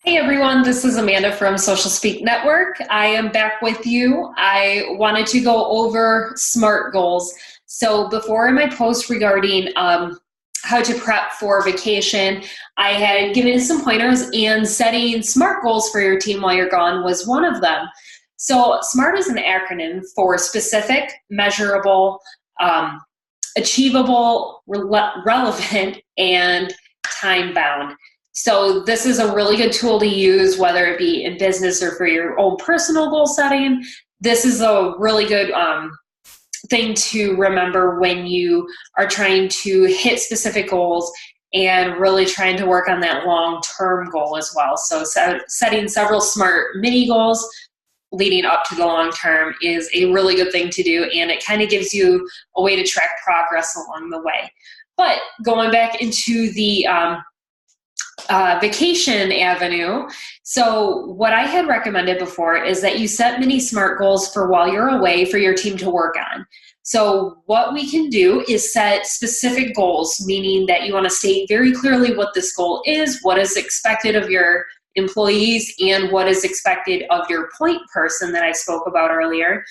Hey everyone, this is Amanda from Social Speak Network. I am back with you. I wanted to go over SMART goals. So before in my post regarding how to prep for vacation, I had given some pointers, and setting SMART goals for your team while you're gone was one of them. So SMART is an acronym for specific, measurable, achievable, relevant, and time bound. So this is a really good tool to use, whether it be in business or for your own personal goal setting. This is a really good thing to remember when you are trying to hit specific goals and really trying to work on that long-term goal as well. So setting several SMART mini goals leading up to the long term is a really good thing to do, and it kind of gives you a way to track progress along the way. But going back into the vacation avenue. So what I had recommended before is that you set mini SMART goals for while you're away for your team to work on. So what we can do is set specific goals, meaning that you want to state very clearly what this goal is, what is expected of your employees, and what is expected of your point person that I spoke about earlier,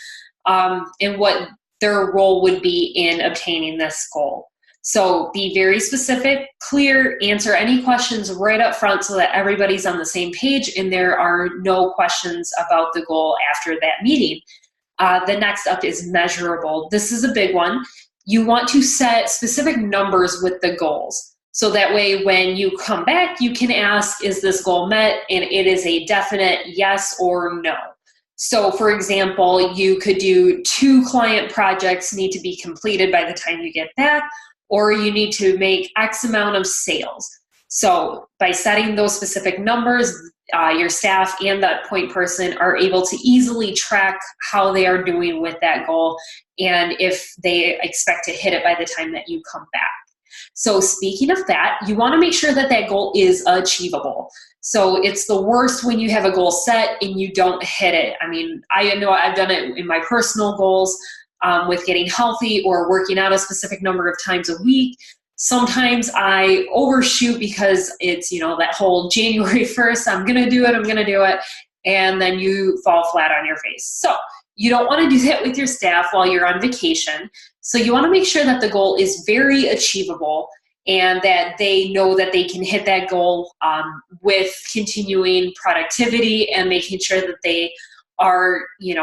and what their role would be in obtaining this goal. So be very specific, clear, answer any questions right up front so that everybody's on the same page and there are no questions about the goal after that meeting. The next up is measurable. This is a big one. You want to set specific numbers with the goals. So that way when you come back, you can ask, is this goal met? And it is a definite yes or no. So for example, you could do 2 client projects need to be completed by the time you get back, or you need to make X amount of sales. So by setting those specific numbers, your staff and that point person are able to easily track how they are doing with that goal and if they expect to hit it by the time that you come back. So speaking of that, you want to make sure that that goal is achievable. So it's the worst when you have a goal set and you don't hit it. I mean, I know I've done it in my personal goals with getting healthy or working out a specific number of times a week. Sometimes I overshoot because it's, that whole January 1st, I'm going to do it. And then you fall flat on your face. So you don't want to do that with your staff while you're on vacation. So you want to make sure that the goal is very achievable and that they know that they can hit that goal with continuing productivity and making sure that they are,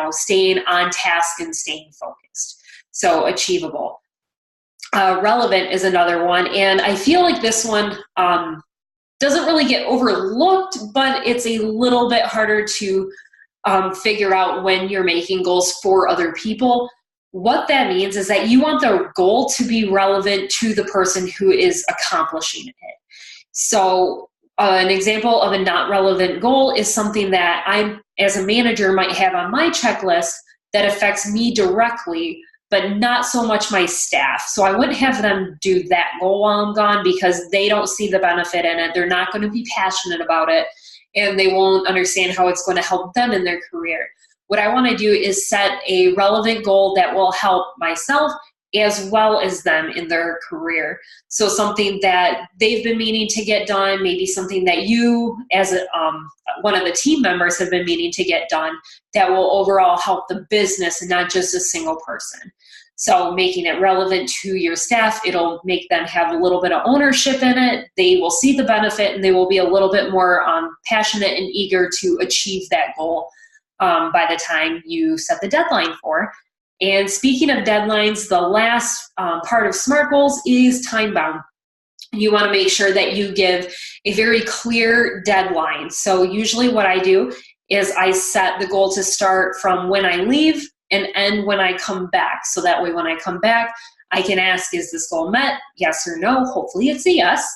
staying on task and staying focused. So achievable. Relevant is another one. And I feel like this one doesn't really get overlooked, but it's a little bit harder to figure out when you're making goals for other people. What that means is that you want the goal to be relevant to the person who is accomplishing it. So an example of a not relevant goal is something that I, as a manager, might have on my checklist that affects me directly, but not so much my staff. So I wouldn't have them do that goal while I'm gone because they don't see the benefit in it. They're not going to be passionate about it, and they won't understand how it's going to help them in their career. What I want to do is set a relevant goal that will help myself as well as them in their career. So something that they've been meaning to get done, maybe something that you as one of the team members have been meaning to get done that will overall help the business and not just a single person. So making it relevant to your staff, it'll make them have a little bit of ownership in it. They will see the benefit and they will be a little bit more passionate and eager to achieve that goal by the time you set the deadline for. And speaking of deadlines, the last part of SMART goals is time bound. You want to make sure that you give a very clear deadline. So usually what I do is I set the goal to start from when I leave and end when I come back. So that way when I come back, I can ask, is this goal met? Yes or no? Hopefully it's a yes.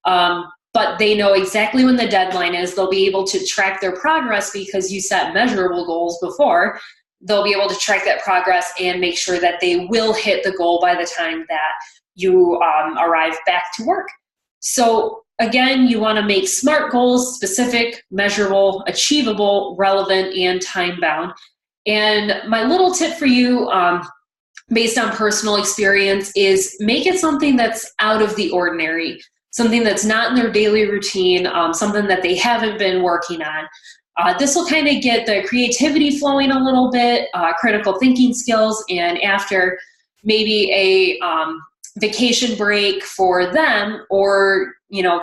But they know exactly when the deadline is. They'll be able to track their progress because you set measurable goals before. They'll be able to track that progress and make sure that they will hit the goal by the time that you arrive back to work. So again, you want to make SMART goals specific, measurable, achievable, relevant, and time-bound. And my little tip for you, based on personal experience, is make it something that's out of the ordinary. something that's not in their daily routine, something that they haven't been working on. This will kind of get the creativity flowing a little bit, critical thinking skills, and after maybe a vacation break for them, or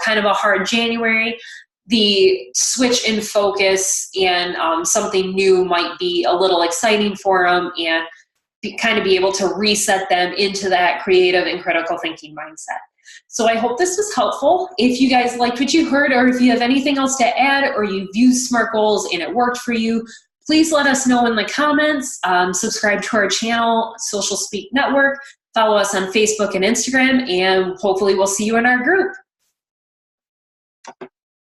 kind of a hard January, the switch in focus and something new might be a little exciting for them, and kind of be able to reset them into that creative and critical thinking mindset. So I hope this was helpful. If you guys liked what you heard, or if you have anything else to add, or you've used SMART goals and it worked for you, please let us know in the comments. Subscribe to our channel, Social Speak Network. Follow us on Facebook and Instagram, and hopefully we'll see you in our group.